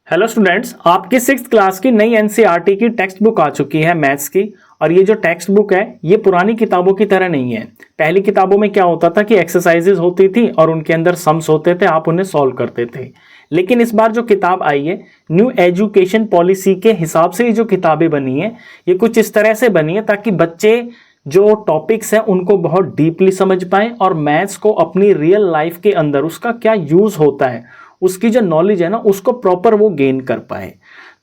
Hello students, आपकी 6th class की नई एनसीईआरटी की टेक्स्ट बुक आ चुकी है मैथ्स की। और ये जो टेक्स्ट बुक है ये पुरानी किताबों की तरह नहीं है। पहली किताबों में क्या होता था कि एक्सरसाइजेज होती थी और उनके अंदर सम्स होते थे, आप उन्हें सॉल्व करते थे। लेकिन इस बार जो किताब आई है न्यू एजुकेशन पॉलिसी के हिसाब से ये जो किताबें बनी है ये कुछ इस तरह से बनी है ताकि बच्चे जो टॉपिक्स हैं उनको बहुत डीपली समझ पाएं और मैथ्स को अपनी रियल लाइफ के अंदर उसका क्या यूज होता है, उसकी जो नॉलेज है ना उसको प्रॉपर वो गेन कर पाए।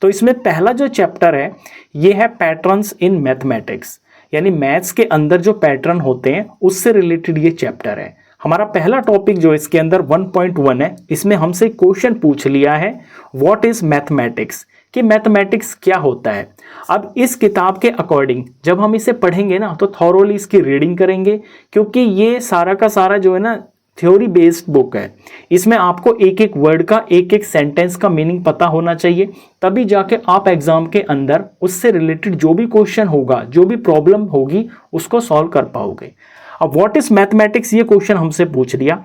तो इसमें पहला जो चैप्टर है ये है पैटर्न्स इन मैथमेटिक्स, यानी मैथ्स के अंदर जो पैटर्न होते हैं उससे रिलेटेड ये चैप्टर है। हमारा पहला टॉपिक जो इसके अंदर 1.1 है, इसमें हमसे क्वेश्चन पूछ लिया है व्हाट इज मैथमेटिक्स, कि मैथमेटिक्स क्या होता है। अब इस किताब के अकॉर्डिंग जब हम इसे पढ़ेंगे ना तो थॉरोली इसकी रीडिंग करेंगे, क्योंकि ये सारा का सारा जो है ना थ्योरी बेस्ड बुक है। इसमें आपको एक एक वर्ड का एक एक सेंटेंस का मीनिंग पता होना चाहिए, तभी जाके आप एग्जाम के अंदर उससे रिलेटेड जो भी क्वेश्चन होगा, जो भी प्रॉब्लम होगी उसको सॉल्व कर पाओगे। अब व्हाट इज मैथमेटिक्स ये क्वेश्चन हमसे पूछ लिया।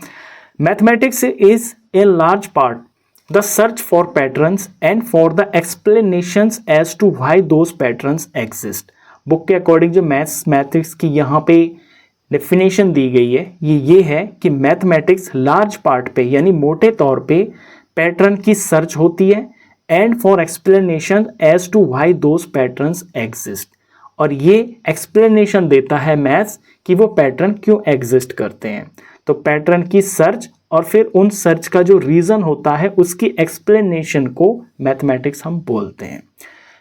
Mathematics is a large part the search for patterns and for the explanations as to why those patterns exist. Book के अकॉर्डिंग जो मैथमेटिक्स की यहाँ पे डेफिनेशन दी गई है ये है कि मैथमेटिक्स लार्ज पार्ट पे यानी मोटे तौर पे पैटर्न की सर्च होती है and for explanation as to why those patterns exist, और ये एक्सप्लेनेशन देता है मैथ्स कि वो पैटर्न क्यों एग्जिस्ट करते हैं। तो पैटर्न की सर्च और फिर उन सर्च का जो रीजन होता है उसकी एक्सप्लेनेशन को मैथमेटिक्स हम बोलते हैं।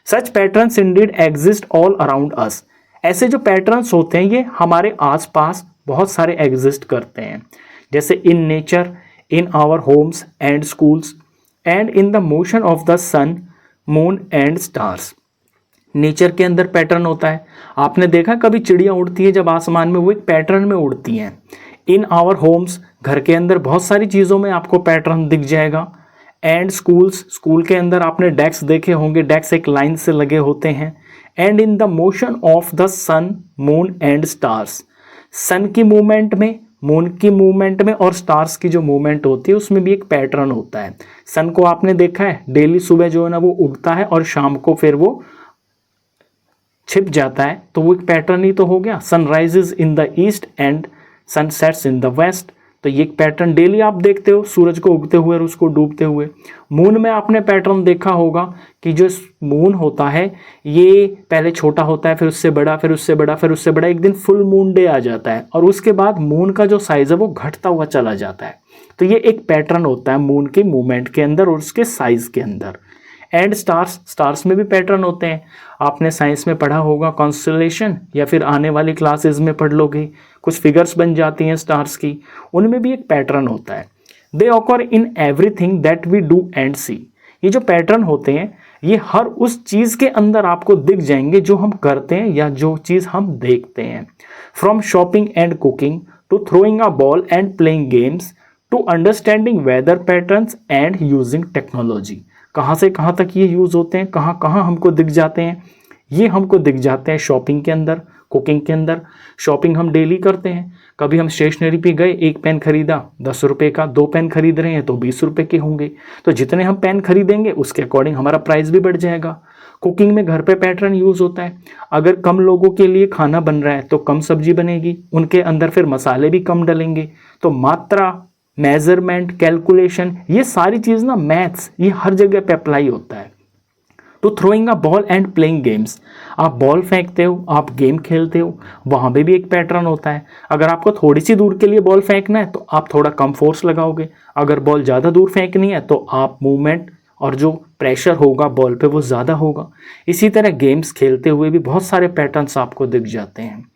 Such patterns indeed exist all around us. ऐसे जो पैटर्न्स होते हैं ये हमारे आसपास बहुत सारे एग्जिस्ट करते हैं, जैसे in nature, in our homes and schools and in the motion of the sun, moon and stars. Nature के अंदर पैटर्न होता है, आपने देखा कभी चिड़िया उड़ती है जब आसमान में वो एक पैटर्न में उड़ती हैं। इन आवर होम्स, घर के अंदर बहुत सारी चीज़ों में आपको पैटर्न दिख जाएगा। एंड स्कूल्स, स्कूल के अंदर आपने डेस्क देखे होंगे, डेस्क एक लाइन से लगे होते हैं। And in the motion of the sun, moon and stars, sun की मूवमेंट में, मून की मूवमेंट में और स्टार्स की जो मूवमेंट होती है उसमें भी एक पैटर्न होता है। सन को आपने देखा है डेली सुबह जो है ना वो उगता है और शाम को फिर वो छिप जाता है, तो वो एक पैटर्न ही तो हो गया। Sun rises in the east and sun sets in the west, तो ये एक पैटर्न डेली आप देखते हो, सूरज को उगते हुए और उसको डूबते हुए। मून में आपने पैटर्न देखा होगा कि जो मून होता है ये पहले छोटा होता है, फिर उससे बड़ा, फिर उससे बड़ा, फिर उससे बड़ा, एक दिन फुल मून डे आ जाता है और उसके बाद मून का जो साइज है वो घटता हुआ चला जाता है। तो ये एक पैटर्न होता है मून के मूवमेंट के अंदर और उसके साइज के अंदर। एंड स्टार्स, स्टार्स में भी पैटर्न होते हैं, आपने साइंस में पढ़ा होगा कॉन्स्टेलेशन, या फिर आने वाली क्लासेस में पढ़ लोगे, कुछ फिगर्स बन जाती हैं स्टार्स की, उनमें भी एक पैटर्न होता है। They occur in everything that we do and see. ये जो पैटर्न होते हैं ये हर उस चीज़ के अंदर आपको दिख जाएंगे जो हम करते हैं या जो चीज़ हम देखते हैं। From shopping and cooking to throwing a ball and playing games to understanding weather patterns and using technology. कहाँ से कहाँ तक ये यूज़ होते हैं, कहाँ कहाँ हमको दिख जाते हैं? ये हमको दिख जाते हैं शॉपिंग के अंदर, कुकिंग के अंदर। शॉपिंग हम डेली करते हैं, कभी हम स्टेशनरी पे गए, एक पेन खरीदा 10 रुपये का, 2 पेन खरीद रहे हैं तो 20 रुपये के होंगे, तो जितने हम पेन खरीदेंगे उसके अकॉर्डिंग हमारा प्राइस भी बढ़ जाएगा। कुकिंग में घर पे पैटर्न यूज़ होता है, अगर कम लोगों के लिए खाना बन रहा है तो कम सब्जी बनेगी, उनके अंदर फिर मसाले भी कम डलेंगे, तो मात्रा, मेजरमेंट, कैलकुलेशन, ये सारी चीज़ ना मैथ्स ये हर जगह पे अप्लाई होता है। To throwing a ball and playing games, आप बॉल फेंकते हो, आप गेम खेलते हो, वहाँ पे भी एक पैटर्न होता है। अगर आपको थोड़ी सी दूर के लिए बॉल फेंकना है तो आप थोड़ा कम फोर्स लगाओगे, अगर बॉल ज़्यादा दूर फेंकनी है तो आप मूवमेंट और जो प्रेशर होगा बॉल पे वो ज़्यादा होगा। इसी तरह गेम्स खेलते हुए भी बहुत सारे पैटर्न्स आपको दिख जाते हैं।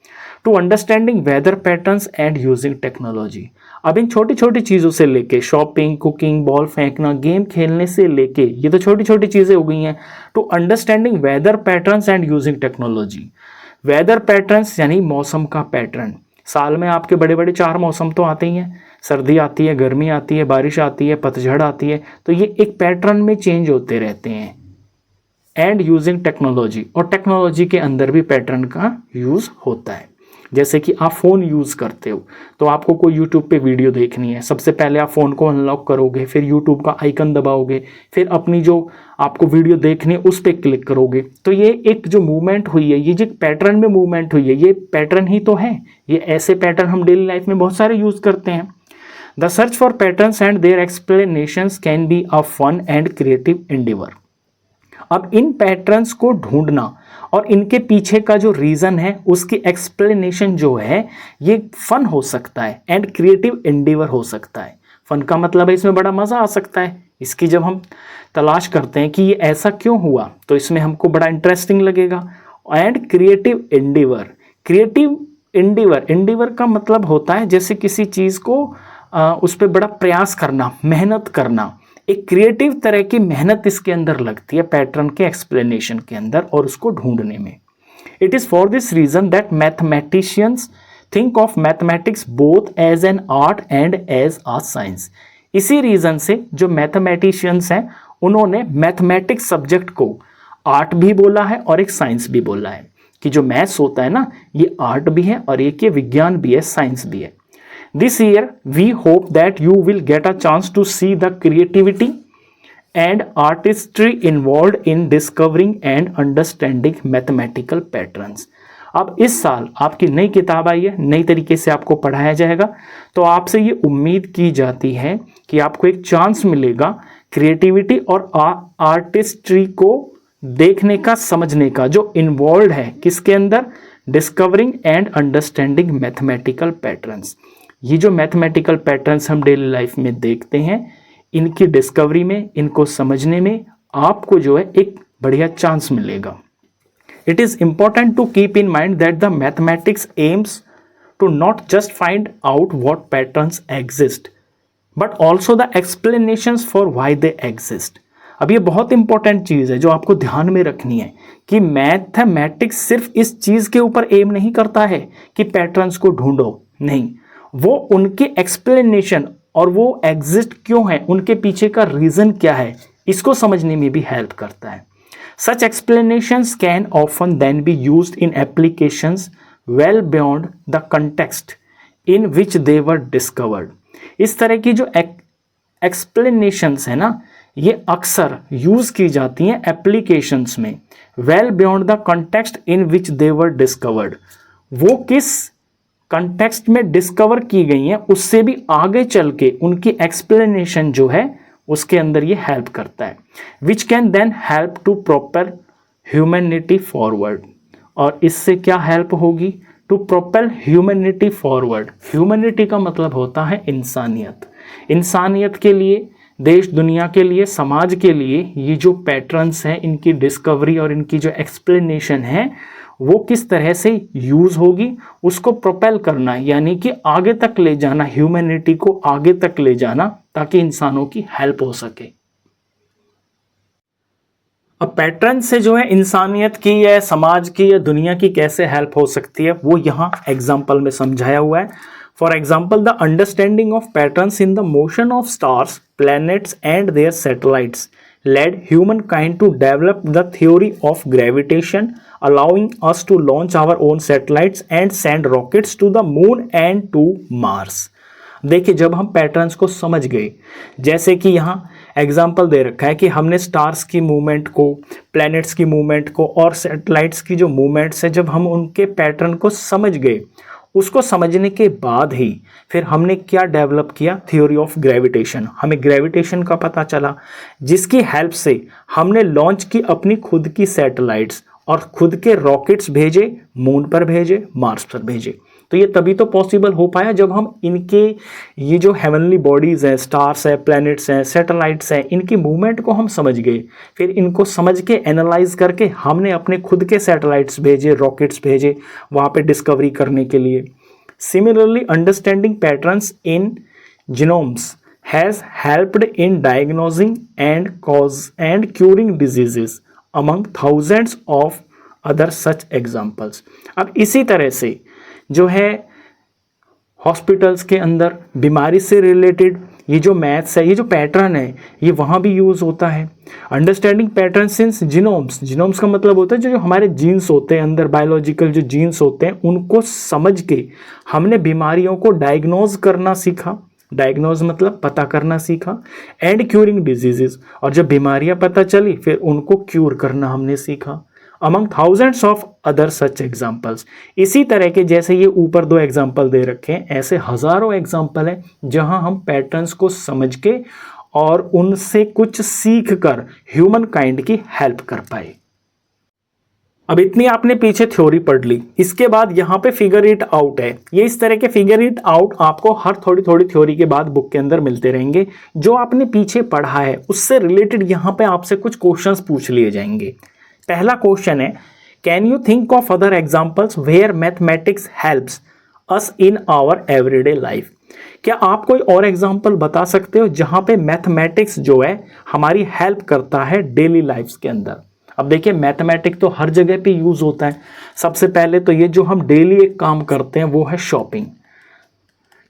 To understanding weather patterns and using technology. अब इन छोटी छोटी चीज़ों से लेके शॉपिंग, कुकिंग, बॉल फेंकना, गेम खेलने से लेके, ये तो छोटी छोटी चीज़ें हो गई हैं, to understanding weather patterns and using technology. Weather patterns यानी मौसम का पैटर्न। साल में आपके बड़े बड़े 4 मौसम तो आते ही हैं, सर्दी आती है, गर्मी आती है, बारिश आती है, पतझड़ आती है, तो ये एक पैटर्न में चेंज होते रहते हैं। एंड यूजिंग टेक्नोलॉजी, और टेक्नोलॉजी के अंदर भी पैटर्न का यूज़ होता है। जैसे कि आप फ़ोन यूज़ करते हो तो आपको कोई यूट्यूब पे वीडियो देखनी है, सबसे पहले आप फ़ोन को अनलॉक करोगे, फिर यूट्यूब का आइकन दबाओगे, फिर अपनी जो आपको वीडियो देखनी है उस पर क्लिक करोगे। तो ये एक जो मूवमेंट हुई है, ये जो पैटर्न में मूवमेंट हुई है, ये पैटर्न ही तो है। ये ऐसे पैटर्न हम डेली लाइफ में बहुत सारे यूज़ करते हैं। The search for patterns and their explanations can be a fun and creative endeavour. अब इन पैटर्न्स को ढूंढना और इनके पीछे का जो रीज़न है उसकी एक्सप्लेनेशन जो है ये फन हो सकता है एंड क्रिएटिव एंडेवर हो सकता है। फन का मतलब है इसमें बड़ा मज़ा आ सकता है, इसकी जब हम तलाश करते हैं कि ये ऐसा क्यों हुआ तो इसमें हमको बड़ा इंटरेस्टिंग लगेगा। And creative Endeavour, creative Endeavour, Endeavour का मतलब होता है जैसे किसी चीज़ को उस पर बड़ा प्रयास करना, मेहनत करना, एक क्रिएटिव तरह की मेहनत इसके अंदर लगती है पैटर्न के एक्सप्लेनेशन के अंदर और उसको ढूंढने में। It is for this reason that mathematicians think of mathematics both as an art and as a science. इसी रीज़न से जो मैथमेटिशियंस हैं उन्होंने मैथमेटिक्स सब्जेक्ट को आर्ट भी बोला है और एक साइंस भी बोला है, कि जो मैथ्स होता है ना ये आर्ट भी है और एक ये विज्ञान भी है, साइंस भी है। This year, we hope that you will get a chance to see the creativity and artistry involved in discovering and understanding mathematical patterns. अब इस साल आपकी नई किताब आई है, नई तरीके से आपको पढ़ाया जाएगा, तो आपसे ये उम्मीद की जाती है कि आपको एक चांस मिलेगा क्रिएटिविटी और आर्टिस्ट्री को देखने का, समझने का, जो इन्वॉल्व है किसके अंदर, discovering and understanding mathematical patterns. ये जो मैथमेटिकल पैटर्न्स हम डेली लाइफ में देखते हैं, इनकी डिस्कवरी में, इनको समझने में आपको जो है एक बढ़िया चांस मिलेगा। It is important to keep in mind that the mathematics aims to not just find out what patterns exist but also the explanations for why they exist. अब ये बहुत इंपॉर्टेंट चीज़ है जो आपको ध्यान में रखनी है कि मैथमेटिक्स सिर्फ इस चीज़ के ऊपर एम नहीं करता है कि पैटर्न्स को ढूंढो, नहीं, वो उनके एक्सप्लेनेशन और वो एग्जिस्ट क्यों है, उनके पीछे का रीज़न क्या है, इसको समझने में भी हेल्प करता है। Such explanations can often then be used in applications well beyond the context in which they were discovered. इस तरह की जो एक्सप्लेनेशंस है ना, ये अक्सर यूज़ की जाती हैं एप्लीकेशंस में, well beyond the context in which they were discovered. वो किस कंटेक्स्ट में डिस्कवर की गई हैं उससे भी आगे चल के उनकी एक्सप्लेनेशन जो है उसके अंदर ये हेल्प करता है, which can then help to propel humanity forward. और इससे क्या हेल्प होगी, to propel humanity forward. Humanity का मतलब होता है इंसानियत। इंसानियत के लिए, देश दुनिया के लिए, समाज के लिए ये जो पैटर्न्स हैं, इनकी डिस्कवरी और इनकी जो एक्सप्लेनेशन है वो किस तरह से यूज़ होगी, उसको प्रोपेल करना, यानी कि आगे तक ले जाना, ह्यूमैनिटी को आगे तक ले जाना ताकि इंसानों की हेल्प हो सके। अब पैटर्न से जो है इंसानियत की या समाज की या दुनिया की कैसे हेल्प हो सकती है वो यहाँ एग्जाम्पल में समझाया हुआ है। For example, the understanding of patterns in the motion of stars, planets and their satellites led humankind to develop the theory of gravitation, allowing us to launch our own satellites and send rockets to the moon and to Mars. देखिए, जब हम patterns को समझ गए, जैसे कि यहाँ example दे रखा है कि हमने स्टार्स की मूवमेंट को, प्लैनेट्स की मूवमेंट को और सैटेलाइट्स की जो मूवमेंट्स है, जब हम उनके पैटर्न को समझ गए, उसको समझने के बाद ही फिर हमने क्या डेवलप किया, थ्योरी ऑफ ग्रेविटेशन। हमें ग्रेविटेशन का पता चला, जिसकी हेल्प से हमने लॉन्च की अपनी खुद की सैटेलाइट्स और खुद के रॉकेट्स भेजे, मून पर भेजे, मार्स पर भेजे। तो ये तभी तो पॉसिबल हो पाया जब हम इनके ये जो हेवनली बॉडीज़ हैं, स्टार्स हैं, प्लैनेट्स हैं, सैटेलाइट्स हैं, इनकी मूवमेंट को हम समझ गए। फिर इनको समझ के एनालाइज करके हमने अपने खुद के सैटेलाइट्स भेजे, रॉकेट्स भेजे वहाँ पे डिस्कवरी करने के लिए। Similarly, understanding patterns in genomes has helped in diagnosing and cause and curing diseases among thousands of other such examples. अब इसी तरह से जो है हॉस्पिटल्स के अंदर बीमारी से रिलेटेड ये जो मैथ्स है, ये जो पैटर्न है, ये वहाँ भी यूज़ होता है। Understanding patterns in genomes, genomes का मतलब होता है जो हमारे जीन्स होते हैं, अंदर बायोलॉजिकल जो जीन्स होते हैं उनको समझ के हमने बीमारियों को डायग्नोज करना सीखा। डायग्नोज मतलब पता करना सीखा। एंड क्यूरिंग डिजीजेस, और जब बीमारियां पता चली फिर उनको क्यूर करना हमने सीखा। Among thousands of other such examples, इसी तरह के जैसे ये ऊपर 2 एग्जाम्पल दे रखे हैं ऐसे हजारों एग्जाम्पल हैं जहां हम पैटर्न्स को समझ के और उनसे कुछ सीख कर ह्यूमन काइंड की हेल्प कर पाए। अब इतनी आपने पीछे थ्योरी पढ़ ली, इसके बाद यहाँ पे फिगर इट आउट है। ये इस तरह के फिगर इट आउट आपको हर थोड़ी थोड़ी थ्योरी के बाद बुक के अंदर मिलते रहेंगे। जो आपने पीछे पढ़ा है उससे रिलेटेड यहाँ पे आपसे कुछ क्वेश्चंस पूछ लिए जाएंगे। पहला क्वेश्चन है, can you think of other examples where mathematics helps us in our everyday life. क्या आप कोई और एग्जाम्पल बता सकते हो जहां पे मैथमेटिक्स जो है हमारी हेल्प करता है डेली लाइफ्स के अंदर। अब देखिए मैथमेटिक्स तो हर जगह पे यूज होता है। सबसे पहले तो ये जो हम डेली एक काम करते हैं वो है शॉपिंग।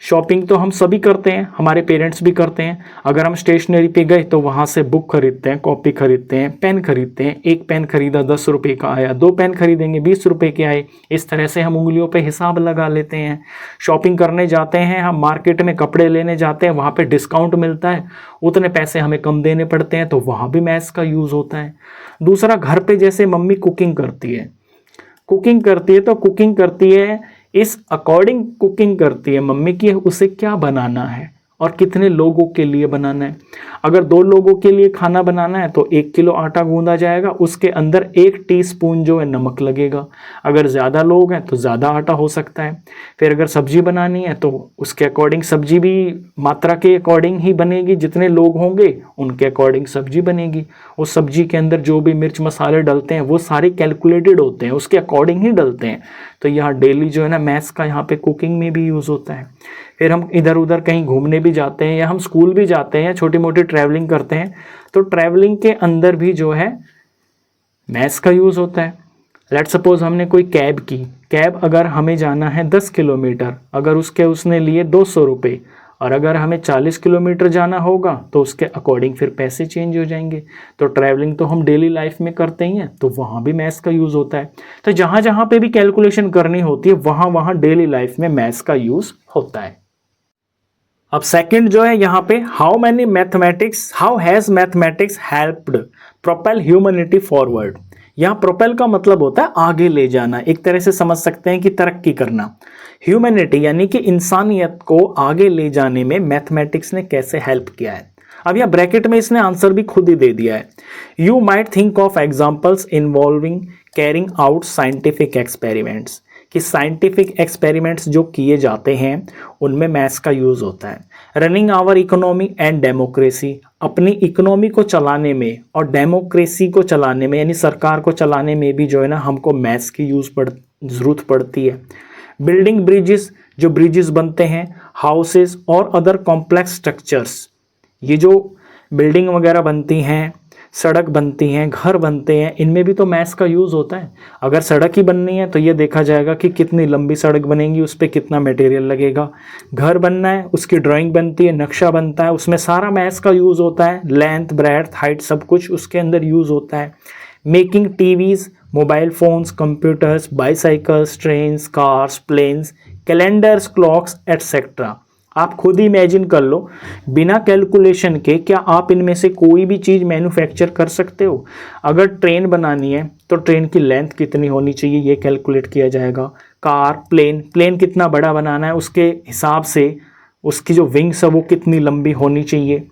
शॉपिंग तो हम सभी करते हैं, हमारे पेरेंट्स भी करते हैं। अगर हम स्टेशनरी पे गए तो वहाँ से बुक खरीदते हैं, कॉपी खरीदते हैं, पेन खरीदते हैं। एक पेन खरीदा 10 रुपये का आया, 2 पेन खरीदेंगे 20 रुपये के आए। इस तरह से हम उंगलियों पे हिसाब लगा लेते हैं। शॉपिंग करने जाते हैं, हम मार्केट में कपड़े लेने जाते हैं, वहाँ पे डिस्काउंट मिलता है, उतने पैसे हमें कम देने पड़ते हैं, तो वहाँ भी मैथ्स का यूज़ होता है। दूसरा, घर पर जैसे मम्मी कुकिंग करती है तो कुकिंग करती है इस अकॉर्डिंग कुकिंग करती है मम्मी की उसे क्या बनाना है और कितने लोगों के लिए बनाना है। अगर 2 लोगों के लिए खाना बनाना है तो 1 किलो आटा गूंदा जाएगा, उसके अंदर 1 टीस्पून जो है नमक लगेगा। अगर ज़्यादा लोग हैं तो ज़्यादा आटा हो सकता है। फिर अगर सब्जी बनानी है तो उसके अकॉर्डिंग सब्जी भी मात्रा के अकॉर्डिंग ही बनेगी, जितने लोग होंगे उनके अकॉर्डिंग सब्जी बनेगी। उस सब्जी के अंदर जो भी मिर्च मसाले डलते हैं वो सारे कैलकुलेटेड होते हैं, उसके अकॉर्डिंग ही डलते हैं। तो यहाँ डेली जो है ना मैथ्स का यहाँ पे कुकिंग में भी यूज़ होता है। फिर हम इधर उधर कहीं घूमने भी जाते हैं या हम स्कूल भी जाते हैं या छोटी मोटी ट्रैवलिंग करते हैं तो ट्रैवलिंग के अंदर भी जो है मैथ्स का यूज़ होता है। लेट सपोज हमने कोई कैब की, कैब अगर हमें जाना है 10 किलोमीटर, अगर उसने लिए 200 रुपये, और अगर हमें 40 किलोमीटर जाना होगा तो उसके अकॉर्डिंग फिर पैसे चेंज हो जाएंगे। तो ट्रैवलिंग तो हम डेली लाइफ में करते ही हैं, तो वहाँ भी मैथ्स का यूज़ होता है। तो जहाँ जहाँ पे भी कैलकुलेशन करनी होती है वहाँ वहाँ डेली लाइफ में मैथ्स का यूज़ होता है। अब सेकंड जो है यहाँ पे, how has mathematics helped propel humanity forward. यहाँ प्रोपेल का मतलब होता है आगे ले जाना, एक तरह से समझ सकते हैं कि तरक्की करना। ह्यूमैनिटी यानी कि इंसानियत को आगे ले जाने में मैथमेटिक्स ने कैसे हेल्प किया है। अब यहाँ ब्रैकेट में इसने आंसर भी खुद ही दे दिया है। You might think of examples involving carrying out scientific experiments, कि साइंटिफिक एक्सपेरिमेंट्स जो किए जाते हैं उनमें मैथ्स का यूज़ होता है। Running our economy and democracy, अपनी इकोनॉमी को चलाने में और डेमोक्रेसी को चलाने में यानी सरकार को चलाने में भी जो है ना हमको मैथ्स की ज़रूरत पड़ती है। बिल्डिंग ब्रिजेस, जो ब्रिजेस बनते हैं, हाउसेस और अदर कॉम्प्लेक्स स्ट्रक्चर्स, ये जो बिल्डिंग वगैरह बनती हैं, सड़क बनती हैं, घर बनते हैं, इनमें भी तो मैथ्स का यूज़ होता है। अगर सड़क ही बननी है तो ये देखा जाएगा कि कितनी लंबी सड़क बनेगी, उस पर कितना मटेरियल लगेगा। घर बनना है, उसकी ड्राइंग बनती है, नक्शा बनता है, उसमें सारा मैथ्स का यूज़ होता है। लेंथ, ब्रेड्थ, हाइट सब कुछ उसके अंदर यूज़ होता है। Making TVs, mobile phones, computers, bicycles, trains, cars, planes, calendars, clocks etcetera. आप खुद ही इमेजिन कर लो, बिना कैलकुलेशन के क्या आप इनमें से कोई भी चीज़ मैन्युफैक्चर कर सकते हो। अगर ट्रेन बनानी है तो ट्रेन की लेंथ कितनी होनी चाहिए ये कैलकुलेट किया जाएगा। कार, प्लेन कितना बड़ा बनाना है उसके हिसाब से उसकी जो विंग्स है वो कितनी लंबी होनी चाहिए।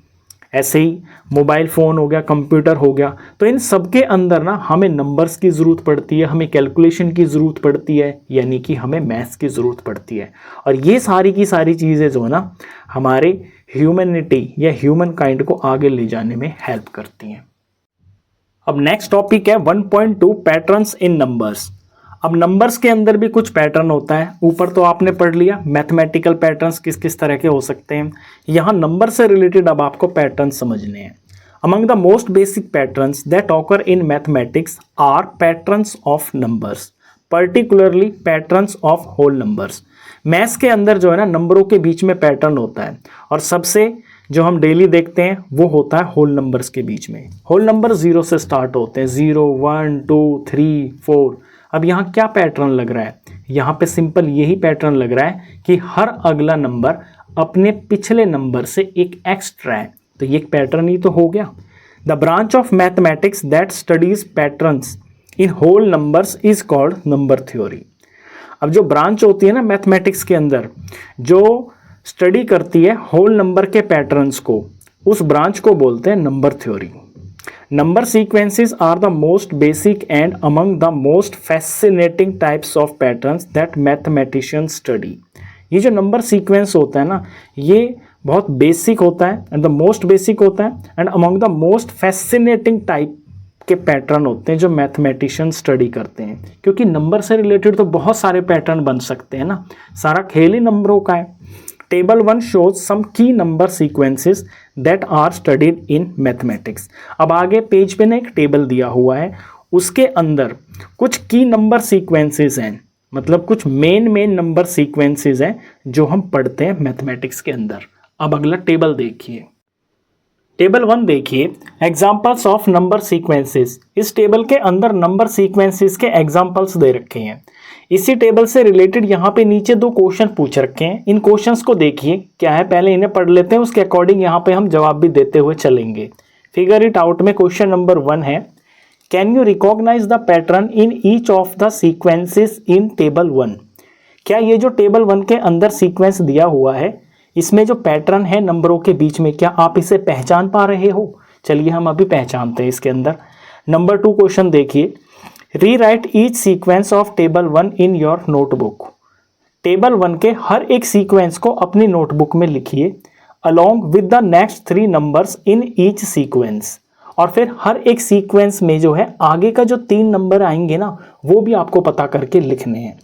ऐसे ही मोबाइल फ़ोन हो गया, कंप्यूटर हो गया, तो इन सब के अंदर ना हमें नंबर्स की ज़रूरत पड़ती है, हमें कैलकुलेशन की ज़रूरत पड़ती है, यानी कि हमें मैथ्स की ज़रूरत पड़ती है। और ये सारी की सारी चीज़ें जो है ना हमारे ह्यूमैनिटी या ह्यूमन काइंड को आगे ले जाने में हेल्प करती हैं। अब नेक्स्ट टॉपिक है 1.2 पैटर्न्स इन नंबर्स। अब नंबर्स के अंदर भी कुछ पैटर्न होता है। ऊपर तो आपने पढ़ लिया मैथमेटिकल पैटर्न्स किस किस तरह के हो सकते हैं, यहाँ नंबर से रिलेटेड अब आपको पैटर्न समझने हैं। Among the most basic patterns that occur in mathematics are patterns of numbers, particularly patterns of whole numbers. Maths के अंदर जो है ना नंबरों के बीच में पैटर्न होता है, और सबसे जो हम डेली देखते हैं वो होता है होल नंबर्स के बीच में। होल नंबर 0 से स्टार्ट होते हैं, 0 1 2 3 4। अब यहाँ क्या पैटर्न लग रहा है, यहाँ पे सिंपल यही पैटर्न लग रहा है कि हर अगला नंबर अपने पिछले नंबर से एक एक्स्ट्रा है, तो ये एक पैटर्न ही तो हो गया। The branch of mathematics that studies patterns in whole numbers is called number theory. अब जो ब्रांच होती है ना मैथमेटिक्स के अंदर, जो स्टडी करती है होल नंबर के पैटर्न्स को, उस ब्रांच को बोलते हैं number theory. Number sequences are the most basic and among the most fascinating types of patterns that mathematicians study. ये जो नंबर सीक्वेंस होता है ना, ये बहुत बेसिक होता है एंड द मोस्ट बेसिक होता है and among the most fascinating type के पैटर्न होते हैं जो मैथमेटिशियन स्टडी करते हैं। क्योंकि नंबर से रिलेटेड तो बहुत सारे पैटर्न बन सकते हैं ना, सारा खेल ही नंबरों का है। Table 1 shows some key number sequences that are studied in mathematics। अब आगे पेज पे ना एक टेबल दिया हुआ है, उसके अंदर कुछ की नंबर सीक्वेंसेस हैं, मतलब कुछ मेन नंबर सीक्वेंसेस हैं जो हम पढ़ते हैं मैथमेटिक्स के अंदर। अब अगला टेबल देखिए, टेबल 1 देखिए, एग्जाम्पल्स ऑफ नंबर सीक्वेंसेस। इस टेबल के अंदर नंबर सीक्वेंसेस के एग्जाम्पल्स दे रखे हैं। इसी टेबल से रिलेटेड यहाँ पे नीचे 2 क्वेश्चन पूछ रखे हैं। इन क्वेश्चंस को देखिए क्या है, पहले इन्हें पढ़ लेते हैं, उसके अकॉर्डिंग यहाँ पे हम जवाब भी देते हुए चलेंगे। फिगर इट आउट में क्वेश्चन नंबर 1 है, can you recognise the pattern in each of the sequences in table 1। क्या ये जो टेबल 1 के अंदर सीक्वेंस दिया हुआ है, इसमें जो पैटर्न है नंबरों के बीच में, क्या आप इसे पहचान पा रहे हो? चलिए हम अभी पहचानते हैं इसके अंदर। नंबर 2 क्वेश्चन देखिए, rewrite each sequence of table 1 in your notebook. Table 1 के हर एक सीक्वेंस को अपनी नोटबुक में लिखिए along with the next 3 numbers in each sequence. और फिर हर एक सीक्वेंस में जो है आगे का जो 3 नंबर आएंगे ना, वो भी आपको पता करके लिखने हैं।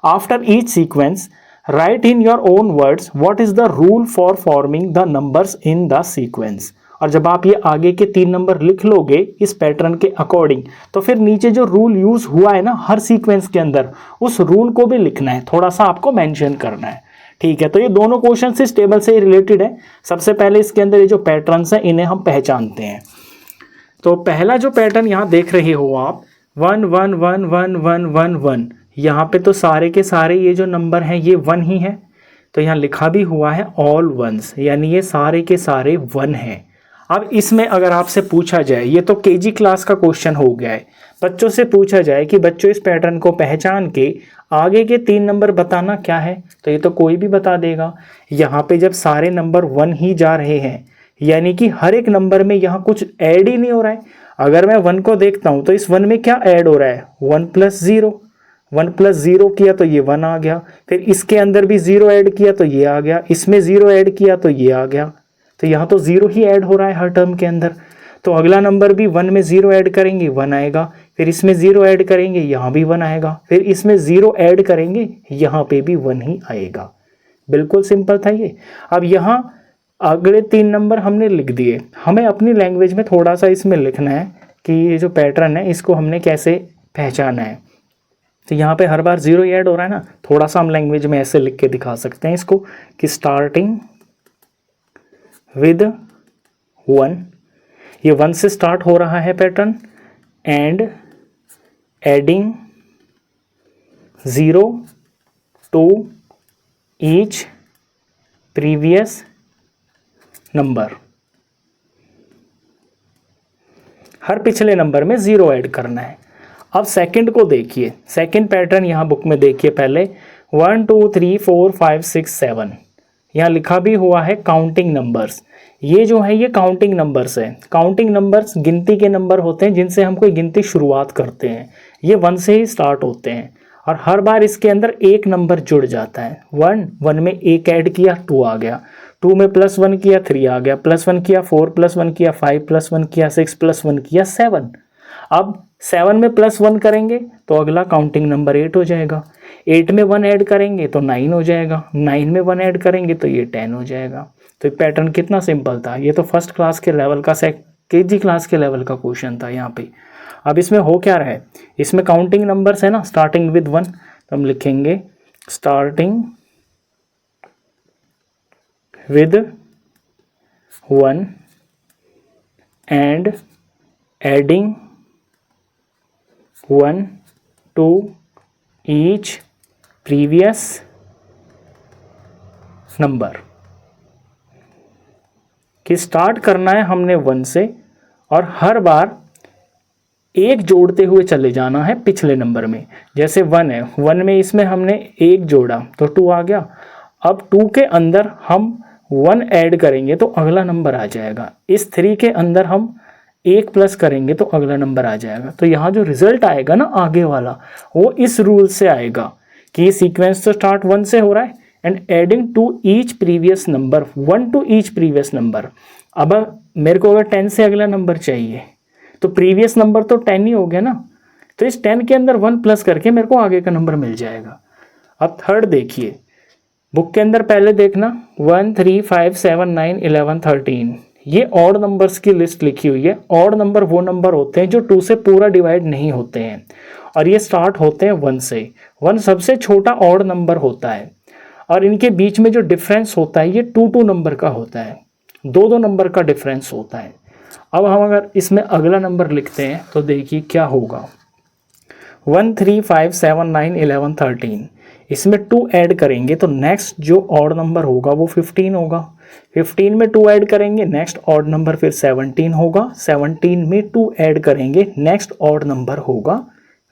After each sequence right in your own words what is the rule for forming the numbers in the sequence. और जब आप ये आगे के 3 नंबर लिख लोगे इस पैटर्न के अकॉर्डिंग, तो फिर नीचे जो रूल यूज हुआ है ना हर सीक्वेंस के अंदर, उस रूल को भी लिखना है, थोड़ा सा आपको मेंशन करना है। ठीक है, तो ये दोनों क्वेश्चन इस टेबल से रिलेटेड है। सबसे पहले इसके अंदर ये जो पैटर्न्स हैं इन्हें हम पहचानते हैं। तो पहला जो पैटर्न यहाँ देख रहे हो आप, 1 1 1 1 1 1 1, यहाँ पे तो सारे के सारे ये जो नंबर हैं ये 1 ही है, तो यहाँ लिखा भी हुआ है ऑल वंस, यानी ये सारे के सारे 1 हैं। अब इसमें अगर आपसे पूछा जाए, ये तो केजी क्लास का क्वेश्चन हो गया है, बच्चों से पूछा जाए कि बच्चों इस पैटर्न को पहचान के आगे के 3 नंबर बताना क्या है, तो ये तो कोई भी बता देगा। यहाँ पे जब सारे नंबर 1 ही जा रहे हैं, यानी कि हर एक नंबर में यहाँ कुछ ऐड ही नहीं हो रहा है। अगर मैं 1 को देखता हूँ तो इस 1 में क्या ऐड हो रहा है, 1 + 0, 1 + 0 किया तो ये 1 आ गया, फिर इसके अंदर भी 0 ऐड किया तो ये आ गया, इसमें 0 ऐड किया तो ये आ गया, तो यहाँ तो 0 ही ऐड हो रहा है हर टर्म के अंदर। तो अगला नंबर भी 1 में 0 ऐड करेंगे 1 आएगा, फिर इसमें 0 ऐड करेंगे यहाँ भी 1 आएगा, फिर इसमें 0 ऐड करेंगे यहाँ पे भी 1 ही आएगा। बिल्कुल सिंपल था ये। अब यहाँ अगले 3 नंबर हमने लिख दिए, हमें अपनी लैंग्वेज में थोड़ा सा इसमें लिखना है कि ये जो पैटर्न है इसको हमने कैसे पहचाना है। तो यहाँ पे हर बार 0 ऐड हो रहा है ना, थोड़ा सा हम लैंग्वेज में ऐसे लिख के दिखा सकते हैं इसको कि स्टार्टिंग विद 1, ये 1 से स्टार्ट हो रहा है pattern, and adding 0 to each previous number. हर पिछले नंबर में 0 ऐड करना है। अब सेकंड को देखिए, सेकंड पैटर्न यहाँ बुक में देखिए पहले, 1 2 3 4 5 6 7, यहाँ लिखा भी हुआ है काउंटिंग नंबर्स। ये जो है ये काउंटिंग नंबर्स है। काउंटिंग नंबर्स गिनती के नंबर होते हैं जिनसे हम कोई गिनती शुरुआत करते हैं। ये 1 से ही स्टार्ट होते हैं और हर बार इसके अंदर एक नंबर जुड़ जाता है। 1 में 1 ऐड किया 2 आ गया, 2 में +1 किया 3 आ गया, +1 किया 4, +1 किया 5, +1 किया 6, +1 किया 7। अब 7 में +1 करेंगे तो अगला काउंटिंग नंबर 8 हो जाएगा, 8 में 1 ऐड करेंगे तो 9 हो जाएगा, 9 में 1 ऐड करेंगे तो ये 10 हो जाएगा। तो ये पैटर्न कितना सिंपल था, ये तो फर्स्ट क्लास के लेवल का केजी क्लास के लेवल का क्वेश्चन था यहाँ पे। अब इसमें हो क्या रहा है, इसमें काउंटिंग नंबर्स है ना, स्टार्टिंग विद 1, तो हम लिखेंगे starting with 1 and adding 1 to each previous number कि स्टार्ट करना है हमने 1 से और हर बार एक जोड़ते हुए चले जाना है पिछले नंबर में। जैसे 1 है, 1 में इसमें हमने एक जोड़ा तो 2 आ गया। अब 2 के अंदर हम 1 ऐड करेंगे तो अगला नंबर आ जाएगा। इस 3 के अंदर हम 1 प्लस करेंगे तो अगला नंबर आ जाएगा। तो यहाँ जो रिजल्ट आएगा ना आगे वाला, वो इस रूल से आएगा कि ये सीक्वेंस तो स्टार्ट 1 से हो रहा है and adding to each previous number, 1 to each previous number. अब मेरे को अगर 10 से अगला नंबर चाहिए तो प्रीवियस नंबर तो 10 ही हो गया ना, तो इस 10 के अंदर 1 प्लस करके मेरे को आगे का नंबर मिल जाएगा। अब थर्ड देखिए, बुक के अंदर पहले देखना 1 3 5 7 9 11 13, ये ऑड नंबर्स की लिस्ट लिखी हुई है। ऑड नंबर वो नंबर होते हैं जो 2 से पूरा डिवाइड नहीं होते हैं और ये स्टार्ट होते हैं 1 से। 1 सबसे छोटा ऑड नंबर होता है और इनके बीच में जो डिफरेंस होता है ये 2 नंबर का होता है, 2 नंबर का डिफरेंस होता है। अब हम अगर इसमें अगला नंबर लिखते हैं तो देखिए क्या होगा, 1 3 5 7 9 11 13, इसमें 2 ऐड करेंगे तो नेक्स्ट जो ऑड नंबर होगा वो 15 होगा। 15 में 2 ऐड करेंगे नेक्स्ट ऑड नंबर फिर 17 होगा। 17 में 2 ऐड करेंगे नेक्स्ट ऑड नंबर होगा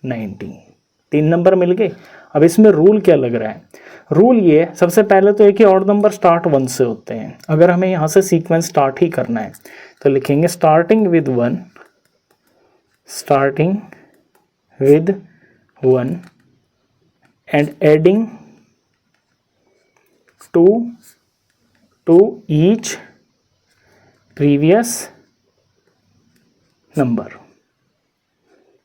19। 3 नंबर मिल गए। अब इसमें रूल क्या लग रहा है, रूल ये सबसे पहले तो एक ही ऑड नंबर स्टार्ट 1 से होते हैं। अगर हमें यहाँ से सीक्वेंस स्टार्ट ही करना है तो लिखेंगे starting with 1, starting with 1 and adding 2 to each previous number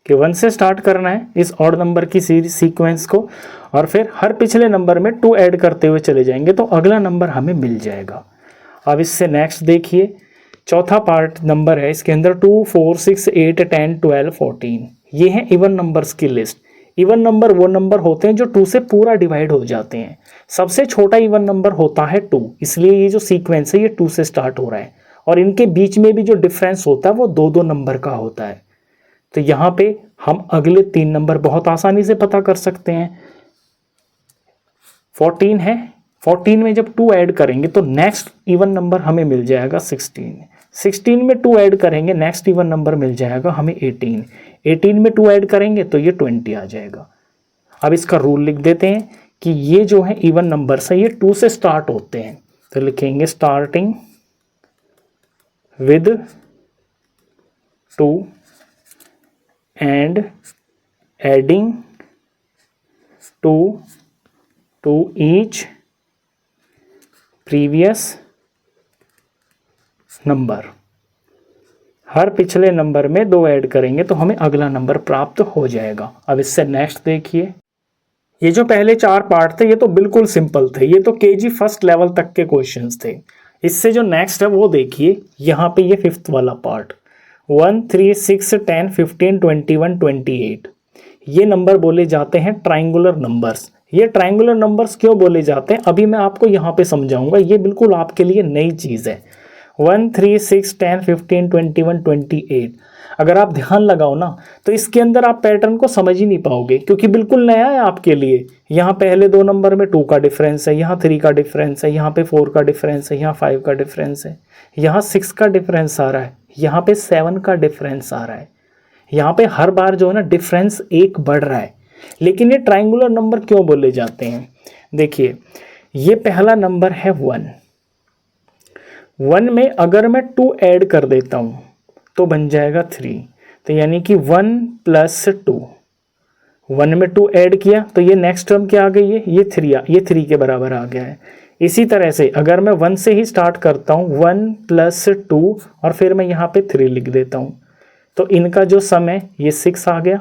कि 1 से स्टार्ट करना है इस ऑड नंबर की सीक्वेंस को और फिर हर पिछले नंबर में 2 ऐड करते हुए चले जाएंगे तो अगला नंबर हमें मिल जाएगा। अब इससे नेक्स्ट देखिए, चौथा पार्ट नंबर है, इसके अंदर 2 4 6 8 10 12 14, ये है इवन नंबर्स की लिस्ट। इवन नंबर वो नंबर होते हैं जो 2 से पूरा डिवाइड हो जाते हैं। सबसे छोटा इवन नंबर होता है 2, इसलिए ये जो सीक्वेंस है ये 2 से स्टार्ट हो रहा है और इनके बीच में भी जो डिफरेंस होता है वो 2 नंबर का होता है। तो यहाँ पे हम अगले 3 नंबर बहुत आसानी से पता कर सकते हैं। 14 है, 14 में जब 2 ऐड करेंगे तो नेक्स्ट इवन नंबर हमें मिल जाएगा 16। 16 में 2 ऐड करेंगे नेक्स्ट इवन नंबर मिल जाएगा हमें 18। 18 में 2 ऐड करेंगे तो ये 20 आ जाएगा। अब इसका रूल लिख देते हैं कि ये जो है इवन नंबर्स है ये 2 से स्टार्ट होते हैं, तो लिखेंगे starting with 2 and adding 2 to each previous number. हर पिछले नंबर में 2 ऐड करेंगे तो हमें अगला नंबर प्राप्त हो जाएगा। अब इससे नेक्स्ट देखिए, ये जो पहले 4 पार्ट थे ये तो बिल्कुल सिंपल थे, ये तो केजी फर्स्ट लेवल तक के क्वेश्चंस थे। इससे जो नेक्स्ट है वो देखिए, यहाँ पे ये 5th वाला पार्ट 1 3 6 10 15 21 28, ये नंबर बोले जाते हैं ट्राइंगुलर नंबर्स। ये ट्राइंगुलर नंबर्स क्यों बोले जाते हैं अभी मैं आपको यहाँ पे समझाऊंगा, ये बिल्कुल आपके लिए नई चीज़ है। 1 3 6 10 15 21 28, अगर आप ध्यान लगाओ ना तो इसके अंदर आप पैटर्न को समझ ही नहीं पाओगे क्योंकि बिल्कुल नया है आपके लिए। यहाँ पहले 2 नंबर में 2 का डिफरेंस है, यहाँ 3 का डिफरेंस है, यहाँ पे 4 का डिफरेंस है, यहाँ 5 का डिफरेंस है, यहाँ 6 का डिफरेंस आ रहा है, यहाँ पे 7 का डिफरेंस आ रहा है। यहाँ पे हर बार जो है ना डिफरेंस 1 बढ़ रहा है। लेकिन ये ट्राइंगुलर नंबर क्यों बोले जाते हैं, देखिए ये पहला नंबर है 1। 1 में अगर मैं 2 ऐड कर देता हूँ तो बन जाएगा 3, तो यानी कि 1 + 2। 1 में 2 ऐड किया तो ये नेक्स्ट टर्म क्या आ गई है, ये 3 के बराबर आ गया है। इसी तरह से अगर मैं 1 से ही स्टार्ट करता हूँ 1 + 2 और फिर मैं यहाँ पे 3 लिख देता हूँ तो इनका जो सम है ये 6 आ गया।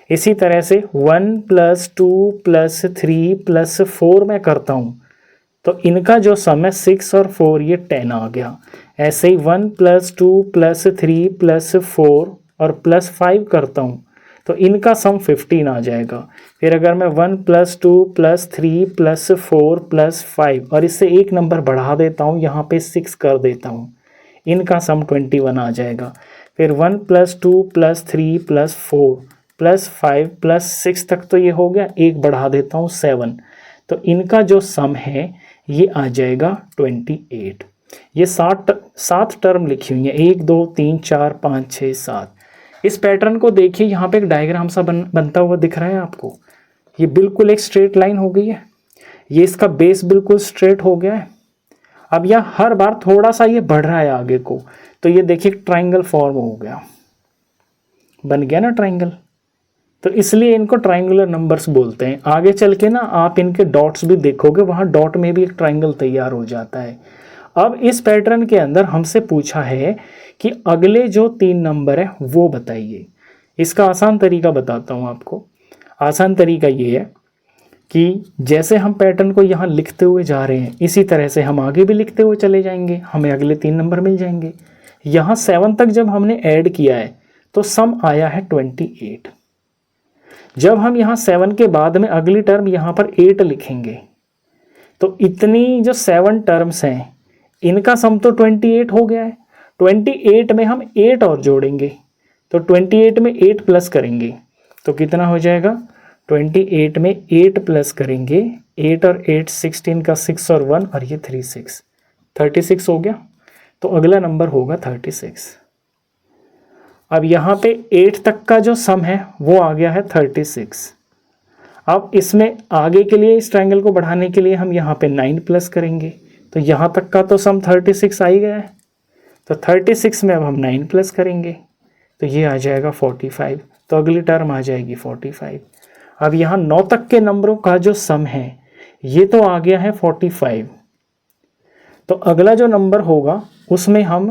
इसी तरह से 1 + 2 + 3 + 4 मैं करता हूँ तो इनका जो सम है 6 और 4 ये 10 आ गया। ऐसे ही 1 + 2 + 3 + 4 और +5 करता हूँ तो इनका सम 15 आ जाएगा। फिर अगर मैं 1 + 2 + 3 + 4 + 5 और इससे एक नंबर बढ़ा देता हूँ, यहाँ पे 6 कर देता हूँ, इनका सम 21 आ जाएगा। फिर 1 + 2 + 3 + 4 + 5 + 6 तक तो ये हो गया, एक बढ़ा देता हूँ 7, तो इनका जो सम है ये आ जाएगा 28। ये 7 टर्म लिखी हुई है, 1 2 3 4 5 6 7। इस पैटर्न को देखिए, यहाँ पे एक डायग्राम सा बनता हुआ दिख रहा है आपको। ये बिल्कुल एक स्ट्रेट लाइन हो गई है, ये इसका बेस बिल्कुल स्ट्रेट हो गया है। अब यह हर बार थोड़ा सा ये बढ़ रहा है आगे को, तो ये देखिए ट्राइंगल फॉर्म हो गया, बन गया ना ट्राइंगल। तो इसलिए इनको ट्राइंगुलर नंबर्स बोलते हैं। आगे चल के ना आप इनके डॉट्स भी देखोगे, वहाँ डॉट में भी एक ट्राइंगल तैयार हो जाता है। अब इस पैटर्न के अंदर हमसे पूछा है कि अगले जो 3 नंबर है वो बताइए। इसका आसान तरीका बताता हूँ आपको। आसान तरीका ये है कि जैसे हम पैटर्न को यहाँ लिखते हुए जा रहे हैं, इसी तरह से हम आगे भी लिखते हुए चले जाएंगे, हमें अगले 3 नंबर मिल जाएंगे। यहाँ 7 तक जब हमने ऐड किया है तो सम आया है 28। जब हम यहाँ 7 के बाद में अगली टर्म यहाँ पर 8 लिखेंगे, तो इतनी जो 7 टर्म्स हैं इनका सम तो 28 हो गया है। 28 में हम 8 और जोड़ेंगे, तो 28 में 8 प्लस करेंगे तो कितना हो जाएगा, 28 में 8 प्लस करेंगे, 8 और 8 16 का 6 और 1 और ये 3 6 36 हो गया। तो अगला नंबर होगा 36। अब यहाँ पे 8 तक का जो सम है वो आ गया है 36। अब इसमें आगे के लिए इस ट्रायंगल को बढ़ाने के लिए हम यहाँ पे 9 प्लस करेंगे, तो यहाँ तक का तो सम 36 आ ही गया है। तो 36 में अब हम 9 प्लस करेंगे तो ये आ जाएगा 45, तो अगली टर्म आ जाएगी 45। अब यहाँ 9 तक के नंबरों का जो सम है ये तो आ गया है 45, तो अगला जो नंबर होगा उसमें हम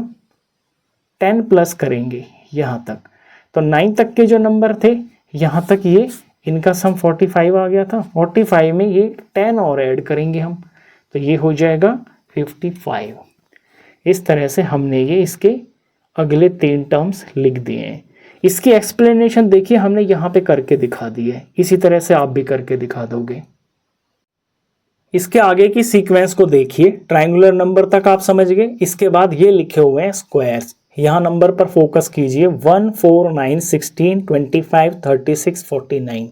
10 प्लस करेंगे यहाँ तक। तो 9 तक के जो नंबर थे यहाँ तक ये इनका सम 45 आ गया था, 45 में ये 10 और ऐड करेंगे हम, तो ये हो जाएगा 55। इस तरह से हमने ये इसके अगले 3 टर्म्स लिख दिए हैं। इसकी एक्सप्लेनेशन देखिए हमने यहाँ पे करके दिखा दी है, इसी तरह से आप भी करके दिखा दोगे। इसके आगे की सीक्वेंस को देखिए, ट्रायंगुलर नंबर तक आप समझ गए। इसके बाद ये लिखे हुए हैं स्क्वायर्स, यहाँ नंबर पर फोकस कीजिए। 1 4 9 16 25 36 49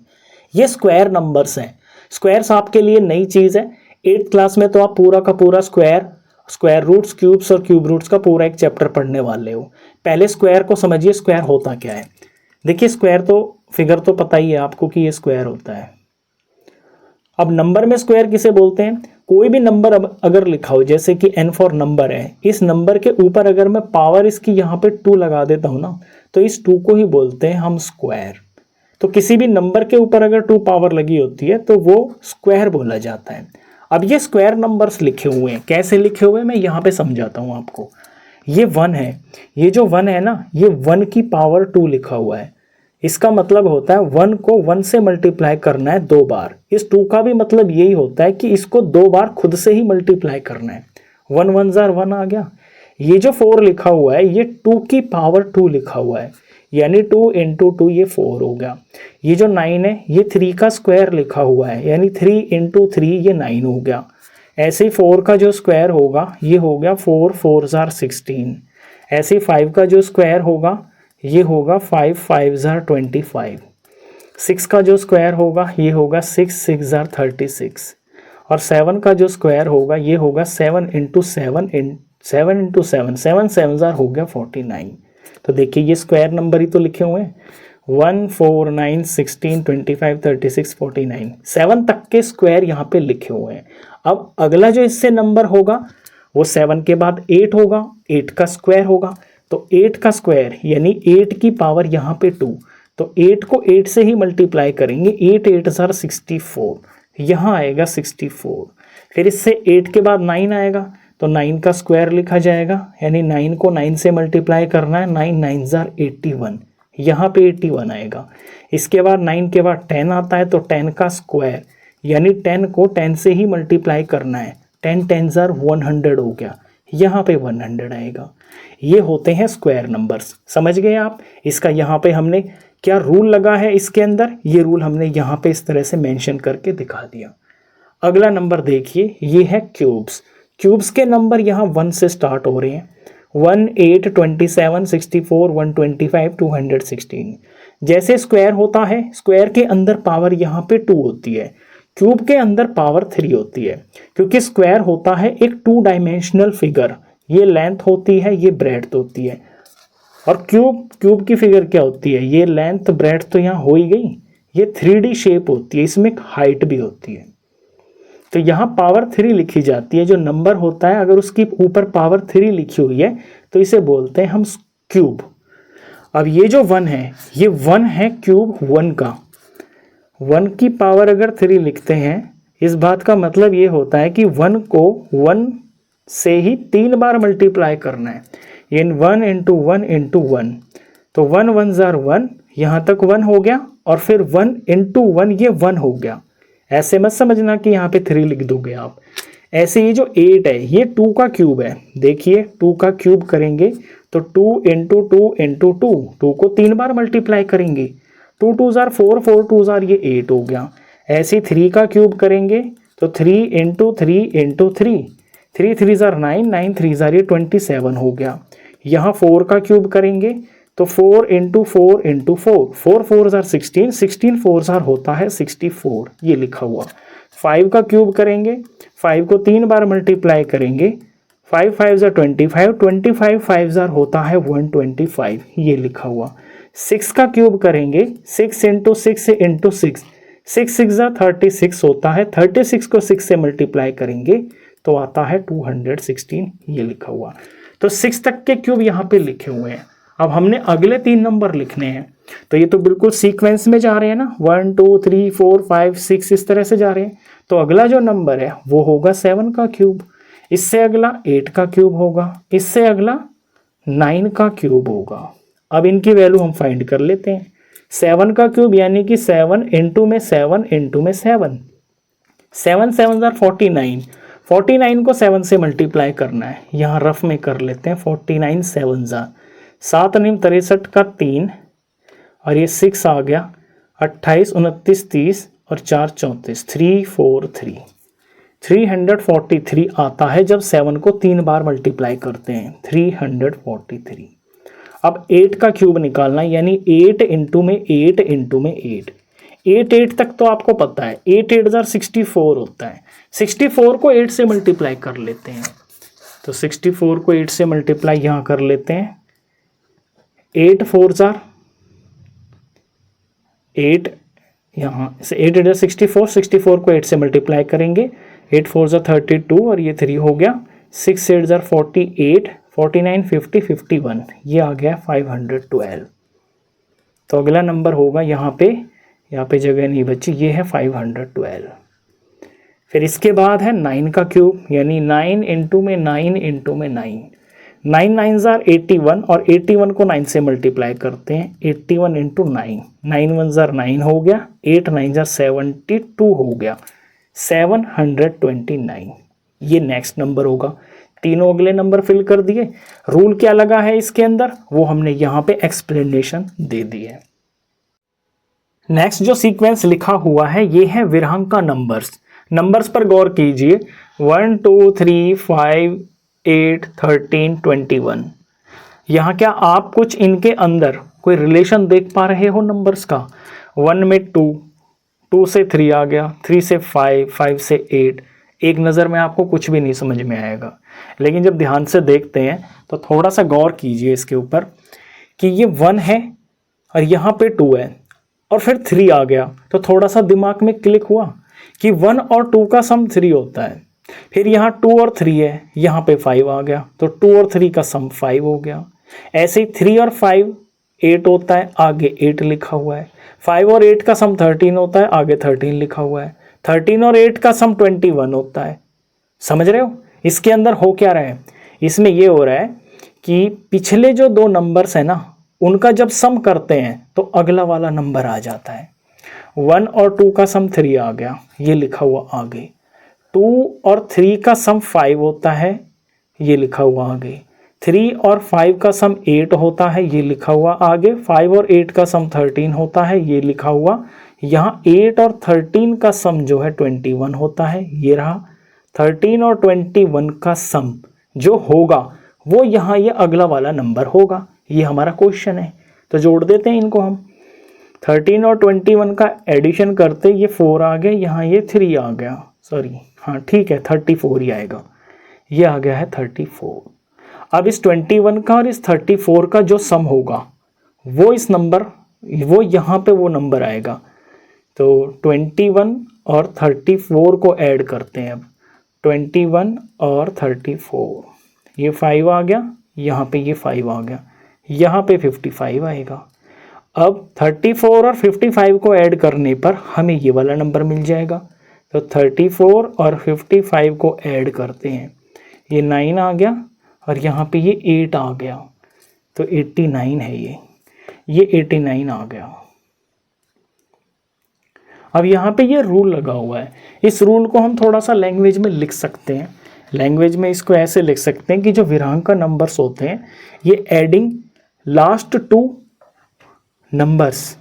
ये स्क्वायर नंबर्स हैं। स्क्वायर्स आपके लिए नई चीज़ है। 8th क्लास में तो आप पूरा का पूरा स्क्वायर रूट्स, क्यूब्स और क्यूब रूट्स का पूरा एक चैप्टर पढ़ने वाले हो। पहले स्क्वायर को समझिए, स्क्वायर होता क्या है। देखिए स्क्वायर तो फिगर तो पता ही है आपको कि ये स्क्वायर होता है। अब नंबर में स्क्वायर किसे बोलते हैं, कोई भी नंबर अब अगर लिखा हो, जैसे कि n फॉर नंबर है, इस नंबर के ऊपर अगर मैं पावर इसकी यहाँ पे 2 लगा देता हूँ ना, तो इस 2 को ही बोलते हैं हम स्क्वायर। तो किसी भी नंबर के ऊपर अगर 2 पावर लगी होती है तो वो स्क्वायर बोला जाता है। अब ये स्क्वायर नंबर्स लिखे हुए हैं, कैसे लिखे हुए हैं मैं यहाँ पे समझाता हूँ आपको। ये 1 है, ये जो 1 है ना, ये 1 की पावर 2 लिखा हुआ है। इसका मतलब होता है 1 को 1 से मल्टीप्लाई करना है 2 बार। इस 2 का भी मतलब यही होता है कि इसको 2 बार खुद से ही मल्टीप्लाई करना है। 1 1 जार 1 आ गया। ये जो 4 लिखा हुआ है ये 2 की पावर 2 लिखा हुआ है, यानी 2 × 2 ये 4 हो गया। ये जो 9 है ये 3 का स्क्वायर लिखा हुआ है, यानी 3 × 3 ये 9 हो गया। ऐसे ही 4 का जो स्क्वायर होगा ये हो गया 4 4 जार 16। ऐसे ही 5 का जो स्क्वायर होगा ये होगा 5 5 जार 25। 6 का जो स्क्वायर होगा ये होगा 6 6 जार 36। और 7 का जो स्क्वायर होगा ये होगा 7 × 7 7 × 7 7 7 जार हो गया 49। तो देखिए ये स्क्वायर नंबर ही तो लिखे हुए हैं, 1 4 9 16 25 36 49। 7 तक के स्क्वायर यहाँ पे लिखे हुए हैं। अब अगला जो इससे नंबर होगा वो 7 के बाद 8 होगा, 8 का स्क्वायर होगा। तो 8 का स्क्वायर यानी 8 की पावर यहाँ पे 2, तो 8 को 8 से ही मल्टीप्लाई करेंगे। 8 8 जार 64, यहाँ आएगा 64। फिर इससे 8 के बाद 9 आएगा, तो 9 का स्क्वायर लिखा जाएगा, यानी 9 को 9 से मल्टीप्लाई करना है। 9 9 जार 81, यहाँ पे 81 आएगा। इसके बाद 9 के बाद 10 आता है, तो 10 का स्क्वायर यानी 10 को 10 से ही मल्टीप्लाई करना है। 10 10 जार 100 हो गया, यहाँ पे 100 आएगा। ये होते हैं स्क्वायर नंबर्स, समझ गए आप। इसका यहाँ पे हमने क्या रूल लगा है इसके अंदर, ये रूल हमने यहाँ पे इस तरह से मेंशन करके दिखा दिया। अगला नंबर देखिए, ये है क्यूब्स। क्यूब्स के नंबर यहाँ 1 से स्टार्ट हो रहे हैं। 1, 8, 27, 64, 125, 216। जैसे स्क्वायर होता है, स्क्वायर के अंदर पावर यहाँ पे 2 होती है, क्यूब के अंदर पावर 3 होती है, क्योंकि स्क्वायर होता है एक 2 डायमेंशनल फिगर। ये लेंथ होती है, ये ब्रेड्थ होती है। और क्यूब की फिगर क्या होती है, ये लेंथ ब्रेड्थ तो यहाँ हो ही गई, ये 3D शेप होती है, इसमें हाइट भी होती है। तो यहाँ पावर 3 लिखी जाती है। जो नंबर होता है अगर उसकी ऊपर पावर 3 लिखी हुई है तो इसे बोलते हैं हम क्यूब। अब ये जो 1 है, ये 1 है क्यूब 1 का। 1 की पावर अगर 3 लिखते हैं, इस बात का मतलब ये होता है कि 1 को 1 से ही 3 बार मल्टीप्लाई करना है। ये 1 इंटू 1 इंटू 1, तो 1 1 जार 1, यहाँ तक 1 हो गया, और फिर 1 इंटू 1 ये 1 हो गया। ऐसे मत समझना कि यहाँ पे 3 लिख दोगे आप। ऐसे ये जो 8 है ये 2 का क्यूब है। देखिए 2 का क्यूब करेंगे तो 2 इंटू 2 इंटू 2, 2 को 3 बार मल्टीप्लाई करेंगे। 2 2 जार 4, 4 2 जार ये 8 हो गया। ऐसे 3 का क्यूब करेंगे तो 3 इंटू 3 इंटू 3, 3 3 जार 9, 9 3 जार ये 27 हो गया। यहाँ 4 का क्यूब करेंगे तो 4 इंटू 4 इंटू 4, 4 4 जार 16, 16 4 जार होता है 64, ये लिखा हुआ। 5 का क्यूब करेंगे, 5 को 3 बार मल्टीप्लाई करेंगे, 5 5 जार 25, 25 5 जार होता है 125, ये लिखा हुआ। 6 का क्यूब करेंगे, 6 इंटू 6 इंटू 6, 6 6 जार 36 होता है, 36 को 6 से मल्टीप्लाई करेंगे तो आता है 216, ये लिखा हुआ। तो 6 तक के क्यूब यहाँ पे लिखे हुए हैं। अब हमने अगले 3 नंबर लिखने हैं, तो ये तो बिल्कुल सीक्वेंस में जा रहे हैं ना, 1 2 3 4 5 6 इस तरह से जा रहे हैं। तो अगला जो नंबर है वो होगा 7 का क्यूब, इससे अगला 8 का क्यूब होगा, इससे अगला 9 का क्यूब होगा। अब इनकी वैल्यू हम फाइंड कर लेते हैं। 7 का क्यूब यानी कि 7 इंटू में 7 इंटू में 7, 7 7 जार 49, 49 को 7 से मल्टीप्लाई करना है। यहाँ रफ में कर लेते हैं, 49 7 जार 7 9 63 का 3, और ये 6 आ गया, 28 29 30 और 4 34, 343, 343 आता है जब 7 को 3 बार मल्टीप्लाई करते हैं, 343। अब 8 का क्यूब निकालना है, यानी 8 इंटू में 8 इंटू में 8, 8 8 तक तो आपको पता है, 8 8 जार 64 होता है। 64 को 8 से मल्टीप्लाई कर लेते हैं, तो 64 को 8 से मल्टीप्लाई यहाँ कर लेते हैं। 8 4 जार 8, यहाँ से 8 8 जार 64, 64 को 8 से मल्टीप्लाई करेंगे, 8 4 जार 32 और ये 3 हो गया, 6 8 जार 48, 49 50 51, ये आ गया 512। तो अगला नंबर होगा यहाँ पे जगह नहीं बची, ये है 512। फिर इसके बाद है 9 का क्यूब, यानी 9 इंटू में 9 इंटू में 9, 9 9 जार 81, और 81 को 9 से मल्टीप्लाई करते हैं, 81 इंटू 9, 9 1 जार 9 हो गया, 8 9 जार 72 हो गया, 729, ये नेक्स्ट नंबर होगा। तीनों अगले नंबर फिल कर दिए। रूल क्या लगा है इसके अंदर वो हमने यहाँ पे एक्सप्लेनेशन दे दी है। नेक्स्ट जो सीक्वेंस लिखा हुआ है ये है विरहांका नंबर्स। नंबर्स पर गौर कीजिए, 1 2 3 5 8 13 21। यहाँ क्या आप कुछ इनके अंदर कोई रिलेशन देख पा रहे हो नंबर्स का? 1 में 2, 2 से 3 आ गया, 3 से 5, 5 से 8। एक नज़र में आपको कुछ भी नहीं समझ में आएगा, लेकिन जब ध्यान से देखते हैं तो थोड़ा सा गौर कीजिए इसके ऊपर कि ये 1 है और यहाँ पे 2 है और फिर 3 आ गया, तो थोड़ा सा दिमाग में क्लिक हुआ कि 1 और 2 का सम 3 होता है। फिर यहाँ 2 और 3 है, यहाँ पे 5 आ गया, तो 2 और 3 का सम 5 हो गया। ऐसे ही 3 और 5 8 होता है, आगे 8 लिखा हुआ है। 5 और 8 का सम 13 होता है, आगे 13 लिखा हुआ है। 13 और 8 का सम 21 होता है। समझ रहे हो इसके अंदर हो क्या रहा है? इसमें ये हो रहा है कि पिछले जो 2 नंबर्स है ना, उनका जब सम करते हैं तो अगला वाला नंबर आ जाता है। 1 और 2 का सम 3 आ गया, ये लिखा हुआ आगे। 2 और 3 का सम 5 होता है, ये लिखा हुआ आगे। 3 और 5 का सम 8 होता है, ये लिखा हुआ आगे। 5 और 8 का सम 13 होता है, ये लिखा हुआ। यहाँ 8 और 13 का सम जो है 21 होता है, ये रहा। 13 और 21 का सम जो होगा वो यहाँ ये अगला वाला नंबर होगा। ये हमारा क्वेश्चन है, तो जोड़ देते हैं इनको हम। 13 और 21 का एडिशन करते ये 4 आ गया, यहाँ ये 3 आ गया, सॉरी हाँ ठीक है 34 ही आएगा। ये आ गया है 34। अब इस 21 का और इस 34 का जो सम होगा वो इस नंबर, वो यहाँ पे वो नंबर आएगा। तो 21 और 34 को ऐड करते हैं अब। 21 और 34, ये 5 आ गया, यहाँ पे ये 5 आ गया, यहाँ पे 55 आएगा। अब 34 और 55 को ऐड करने पर हमें ये वाला नंबर मिल जाएगा। तो 34 और 55 को ऐड करते हैं, ये 9 आ गया और यहाँ पे ये 8 आ गया, तो 89 है ये 89 आ गया। अब यहाँ पे ये रूल लगा हुआ है, इस रूल को हम थोड़ा सा लैंग्वेज में लिख सकते हैं। लैंग्वेज में इसको ऐसे लिख सकते हैं कि जो विरांक नंबर्स होते हैं ये adding last two numbers,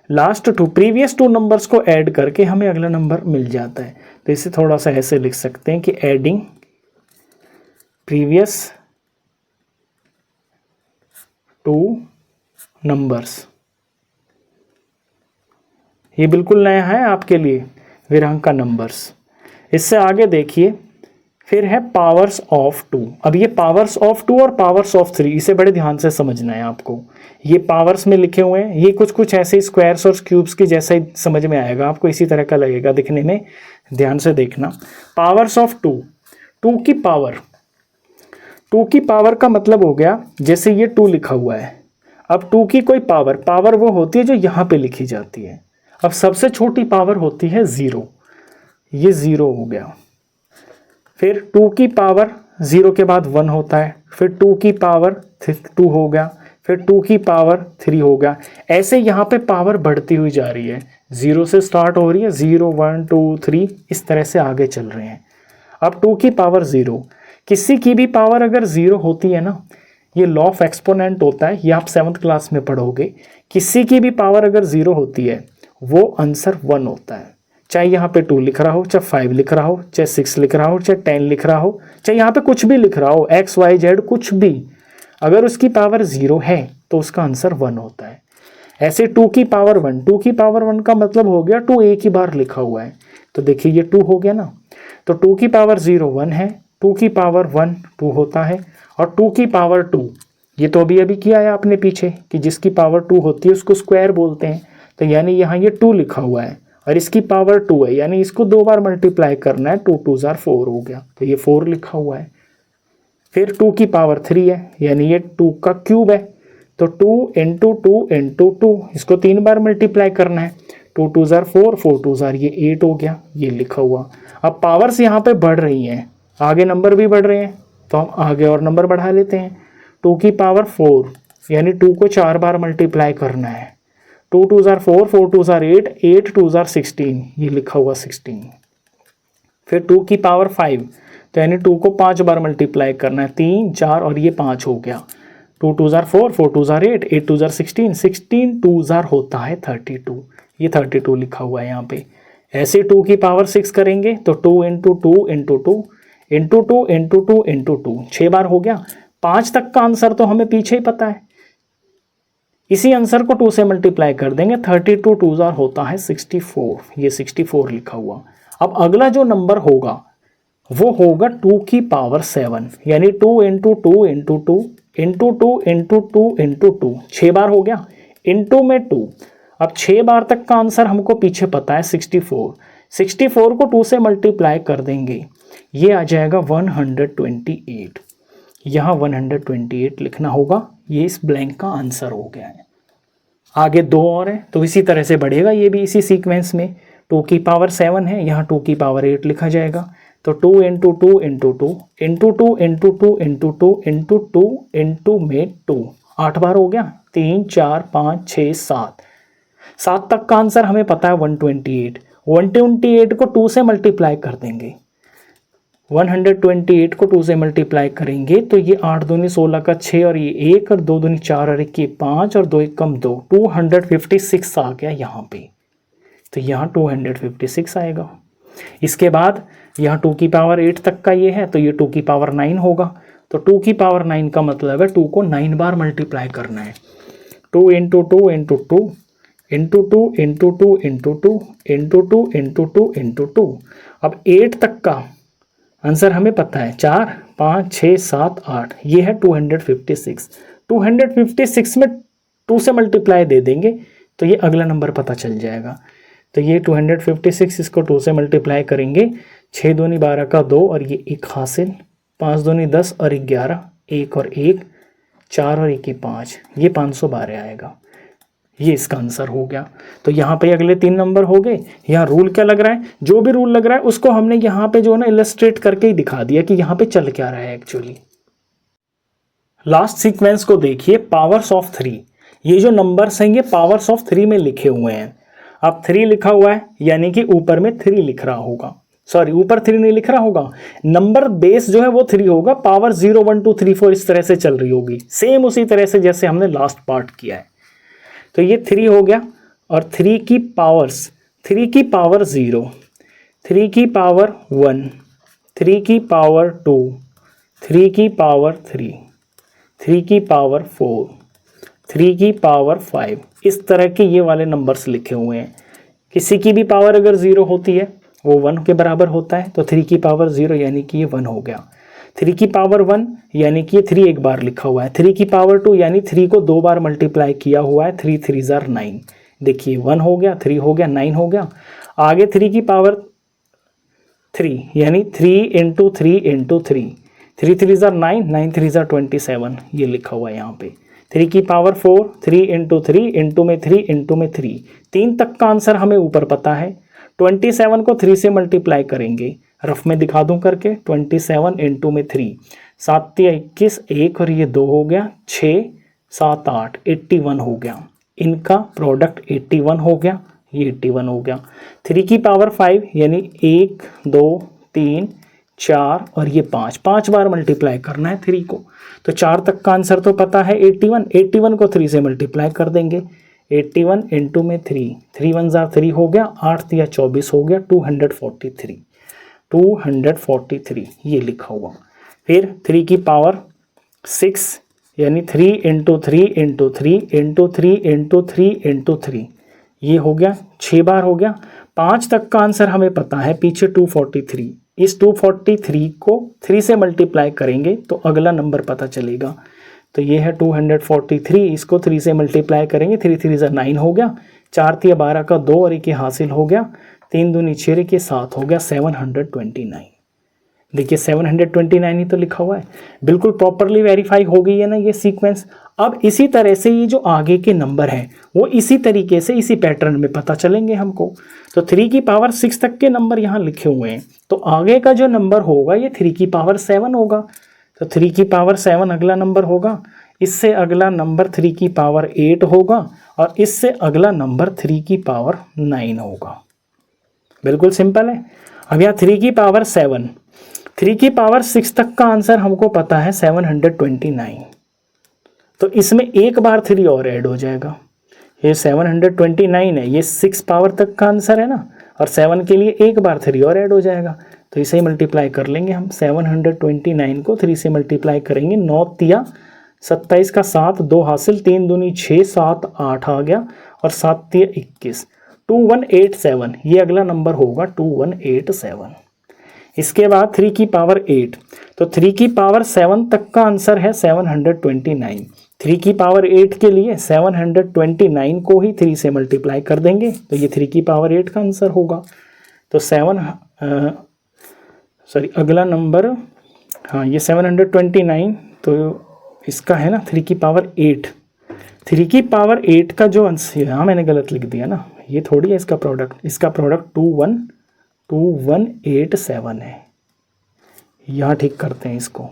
last two previous two numbers को ऐड करके हमें अगला नंबर मिल जाता है। तो इसे थोड़ा सा ऐसे लिख सकते हैं कि एडिंग प्रीवियस टू नंबर्स। ये बिल्कुल नया है आपके लिए विरांक का नंबर्स। इससे आगे देखिए, फिर है पावर्स ऑफ 2। अब ये पावर्स ऑफ 2 और पावर्स ऑफ 3 इसे बड़े ध्यान से समझना है आपको। ये पावर्स में लिखे हुए हैं, ये कुछ कुछ ऐसे स्क्वायर्स और क्यूब्स की जैसा ही समझ में आएगा आपको, इसी तरह का लगेगा दिखने में, ध्यान से देखना। पावर्स ऑफ 2, 2 की पावर, 2 की पावर का मतलब हो गया जैसे ये 2 लिखा हुआ है। अब 2 की कोई पावर, पावर वो होती है जो यहाँ पे लिखी जाती है। अब सबसे छोटी पावर होती है 0, ये 0 हो गया। फिर 2 की पावर 0 के बाद 1 होता है, फिर 2 की पावर 2 हो गया, फिर 2 की पावर 3 हो गया। ऐसे यहाँ पे पावर बढ़ती हुई जा रही है, 0 से स्टार्ट हो रही है, 0 1 2 3 इस तरह से आगे चल रहे हैं। अब 2 की पावर 0, किसी की भी पावर अगर 0 होती है ना, ये लॉ ऑफ एक्सपोनेंट होता है, ये आप 7th क्लास में पढ़ोगे। किसी की भी पावर अगर 0 होती है वो आंसर 1 होता है। चाहे यहाँ पे 2 लिख रहा हो, चाहे 5 लिख रहा हो, चाहे 6 लिख रहा हो, चाहे 10 लिख रहा हो, चाहे यहाँ पे कुछ भी लिख रहा हो, x y z कुछ भी, अगर उसकी पावर 0 है तो उसका आंसर 1 होता है। ऐसे 2 की पावर 1, 2 की पावर 1 का मतलब हो गया 2 एक ही बार लिखा हुआ है, तो देखिए ये 2 हो गया ना। तो 2 की पावर 0 1 है, 2 की पावर 1 2 होता है, और 2 की पावर 2 ये तो अभी अभी किया है आपने पीछे कि जिसकी पावर 2 होती है उसको स्क्वायर बोलते हैं। तो यानी यहाँ ये 2 लिखा हुआ है और इसकी पावर 2 है, यानी इसको 2 बार मल्टीप्लाई करना है, 2 2 जार 4 हो गया, तो ये 4 लिखा हुआ है। फिर 2 की पावर 3 है, यानी ये 2 का क्यूब है, तो 2 इंटू 2 इंटू 2, इसको 3 बार मल्टीप्लाई करना है, 2 2 जार 4, 4 2 जार ये 8 हो गया, ये लिखा हुआ। अब पावर्स यहाँ पे बढ़ रही हैं, आगे नंबर भी बढ़ रहे हैं, तो हम आगे और नंबर बढ़ा लेते हैं। 2 की पावर 4, यानी 2 को 4 बार मल्टीप्लाई करना है, 2 2 जार 4, 4 2 जार 8, 8 2 जार 16, ये लिखा हुआ 16। फिर 2 की पावर 5, तो यानी 2 को 5 बार मल्टीप्लाई करना है, 3 4 और ये 5 हो गया, 2 2 जार 4, 4 2 जार 8, 8 2 जार 16, 16 2 जार होता है 32, ये 32 लिखा हुआ है यहाँ पे। ऐसे 2 की पावर 6 करेंगे तो 2 into 2 into 2 into 2 into 2 into 2, 6 बार हो गया। 5 तक का आंसर तो हमें पीछे ही पता है, इसी आंसर को 2 से मल्टीप्लाई कर देंगे, 32 2 जार होता है 64, ये 64 लिखा हुआ। अब अगला जो नंबर होगा वो होगा 2 की पावर 7, यानी 2 into 2 into 2 into 2 into 2 into 2, 6 बार हो गया, इंटू में 2। अब 6 बार तक का आंसर हमको पीछे पता है 64, 64 को 2 से मल्टीप्लाई कर देंगे, ये आ जाएगा 128, यहाँ 128 लिखना होगा, ये इस ब्लैंक का आंसर हो गया है। आगे 2 और है तो इसी तरह से बढ़ेगा, ये भी इसी सीक्वेंस में। 2 की पावर 7 है, यहाँ 2 की पावर 8 लिखा जाएगा, तो 2 into 2 into 2 into 2 into 2 into 2 into 2 into में 2, 8 बार हो गया, 3 4 5 6 7, 7 तक का आंसर हमें पता है 128, 128 को 2 से मल्टीप्लाई कर देंगे, 128 को 2 से मल्टीप्लाई करेंगे तो ये 8 दूनी 16 का 6 और ये 1 और 2 दूनी 4 और 1 5 और 2 1 कम 2, 256 आ गया यहाँ पे, तो यहाँ 256 आएगा। इसके बाद यहाँ 2 की पावर 8 तक का ये है, तो ये 2 की पावर 9 होगा, तो 2 की पावर 9 का मतलब है 2 को 9 बार मल्टीप्लाई करना है। 2 into 2 into 2 into 2 into 2 into 2 into 2 into 2 into 2। अब 8 तक का आंसर हमें पता है, 4 5 6 7 8, ये है 256। 256 में 2 से मल्टीप्लाई दे देंगे तो ये अगला नंबर पता चल जाएगा। तो ये 256, इसको 2 से मल्टीप्लाई करेंगे, 6 दूनी 12 का 2 और ये 1 हासिल, 5 दूनी 10 और 11, 1 और 1, 4 और 1 5, ये 512 आएगा। ये इसका आंसर हो गया। तो यहाँ पे अगले 3 नंबर हो गए। यहाँ रूल क्या लग रहा है, जो भी रूल लग रहा है उसको हमने यहाँ पे जो है ना इलस्ट्रेट करके ही दिखा दिया कि यहाँ पे चल क्या रहा है एक्चुअली। लास्ट सीक्वेंस को देखिए, पावर्स ऑफ 3। ये जो नंबर्स हैं ये पावर्स ऑफ 3 में लिखे हुए हैं। अब 3 लिखा हुआ है यानी कि ऊपर में 3 लिख रहा होगा, सॉरी ऊपर 3 नहीं लिख रहा होगा, नंबर बेस जो है वो 3 होगा, पावर 0 1 2 3 4 इस तरह से चल रही होगी, सेम उसी तरह से जैसे हमने लास्ट पार्ट किया है। तो ये 3 हो गया और 3 की पावर्स, 3 की पावर 0, 3 की पावर 1, 3 की पावर 2, 3 की पावर 3, 3 की पावर 4, 3 की पावर 5, इस तरह के ये वाले नंबर्स लिखे हुए हैं। किसी की भी पावर अगर 0 होती है वो 1 के बराबर होता है, तो 3 की पावर 0 यानी कि ये 1 हो गया। 3 की पावर 1 यानी कि ये 3 एक बार लिखा हुआ है। 3 की पावर 2 यानी 3 को 2 बार मल्टीप्लाई किया हुआ है, 3 3 जार 9, देखिए 1 हो गया, 3 हो गया, 9 हो गया। आगे 3 की पावर 3 यानी 3 इंटू 3 इंटू 3, 3 3 जार 9, 9 3 जार 27, ये लिखा हुआ है यहाँ पे। 3 की पावर 4, 3 इंटू 3 इंटू में 3 इंटू में 3, 3 तक का आंसर हमें ऊपर पता है। 27 को 3 से मल्टीप्लाई करेंगे, रफ में दिखा दूं करके, 27 इंटू में 3, 7 21, 1 और ये 2 हो गया, 6 7 8, 81 हो गया। इनका प्रोडक्ट 81 हो गया, ये 81 हो गया। 3 की पावर 5 यानी 1 2 3 4 और ये 5, 5 बार मल्टीप्लाई करना है 3 को, तो 4 तक का आंसर तो पता है 81, 81 को 3 से मल्टीप्लाई कर देंगे, 81 इंटू में 3, 3 1 जार 3 हो गया, 8 या 24 हो गया, 243, 243 ये लिखा हुआ। फिर 3 की पावर 6 यानी 3 into 3 into 3 into 3 into 3 into 3, ये हो गया, 6 बार हो गया। 5 तक का आंसर हमें पता है पीछे 243, इस 243 को 3 से मल्टीप्लाई करेंगे तो अगला नंबर पता चलेगा। तो ये है 243, इसको 3 से मल्टीप्लाई करेंगे, 3 3 जार 9 हो गया, 4 3 12 का 2 और 1 हासिल हो गया, 3 दूनी 6 के 7 हो गया, 729। देखिए 729 ही तो लिखा हुआ है, बिल्कुल प्रॉपरली वेरीफाई हो गई है ना ये सीक्वेंस। अब इसी तरह से ये जो आगे के नंबर हैं वो इसी तरीके से इसी पैटर्न में पता चलेंगे हमको। तो 3 की पावर 6 तक के नंबर यहाँ लिखे हुए हैं, तो आगे का जो नंबर होगा ये 3 की पावर 7 होगा। तो 3 की पावर 7 अगला नंबर होगा, इससे अगला नंबर 3 की पावर 8 होगा और इससे अगला नंबर 3 की पावर 9 होगा। बिल्कुल सिंपल है। अब यहाँ 3 की पावर 7, 3 की पावर 6 तक का आंसर हमको पता है 729, तो इसमें एक बार 3 और ऐड हो जाएगा, ये 729 है, ये 6 पावर तक का आंसर है ना, और 7 के लिए एक बार 3 और ऐड हो जाएगा, तो इसे ही मल्टीप्लाई कर लेंगे हम। 729 को 3 से मल्टीप्लाई करेंगे, 9 तिया 27 का 7, 2 हासिल, 3 दूनी 6 7 8 आ गया और 7 तिया 21, 2187 ये अगला नंबर होगा, 2187। इसके बाद 3 की पावर 8, तो 3 की पावर 7 तक का आंसर है 729। 3 की पावर 8 के लिए 729 को ही 3 से मल्टीप्लाई कर देंगे, तो ये 3 की पावर 8 का आंसर होगा। तो अगला नंबर, हाँ ये 729, तो इसका है ना 3 की पावर 8। 3 की पावर 8 का जो आंसर, हाँ मैंने गलत लिख दिया ना, ये थोड़ी है इसका प्रोडक्ट, इसका प्रोडक्ट 2187 है। यहाँ ठीक करते हैं इसको,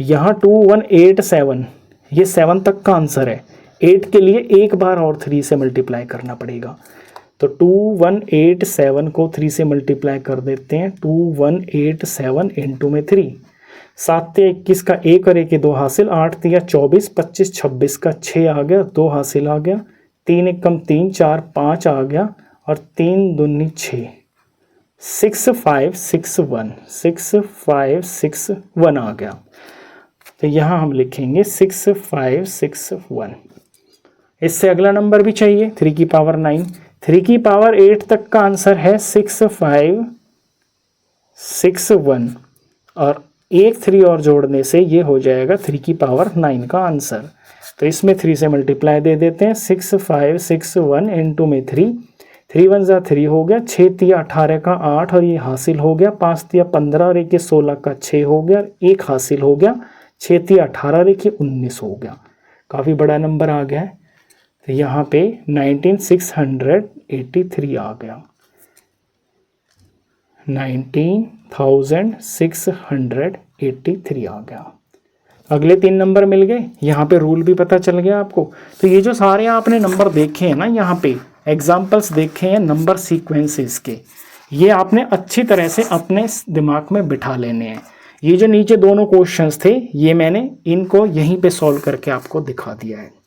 यहाँ 2187, ये 7 तक का आंसर है, 8 के लिए एक बार और 3 से मल्टीप्लाई करना पड़ेगा, तो 2187 को 3 से मल्टीप्लाई कर देते हैं, 2187 इंटू में 3, 7 तिया 21 का 1 और 1 2 हासिल, 8 तिया 24, 25 26 का 6 आ गया, 2 हासिल आ गया, 3 1 कम 3 4 5 आ गया और 3 दूनी 6, 6561 6561 आ गया। तो यहाँ हम लिखेंगे 6561। इससे अगला नंबर भी चाहिए 3 की पावर 9, 3 की पावर 8 तक का आंसर है 6561 और एक 3 और जोड़ने से ये हो जाएगा 3 की पावर 9 का आंसर। तो इसमें 3 से मल्टीप्लाई दे देते हैं, 6561 इंटू में 3, 3 1 जा 3 हो गया, 6 तिया 18 का 8 और ये हासिल हो गया, 5 तिया 15 और 1 16 का 6 हो गया, एक हासिल हो गया, 6 तिया 18 और 1 19 हो गया। काफ़ी बड़ा नंबर आ गया है। तो यहाँ पे 19683 आ गया, 19683 आ गया। अगले 3 नंबर मिल गए। यहाँ पे रूल भी पता चल गया आपको। तो ये जो सारे आपने नंबर देखे हैं ना, यहाँ पे एग्जाम्पल्स देखे हैं नंबर सीक्वेंसेस के, ये आपने अच्छी तरह से अपने दिमाग में बिठा लेने हैं। ये जो नीचे दोनों क्वेश्चंस थे, ये मैंने इनको यहीं पे सॉल्व करके आपको दिखा दिया है।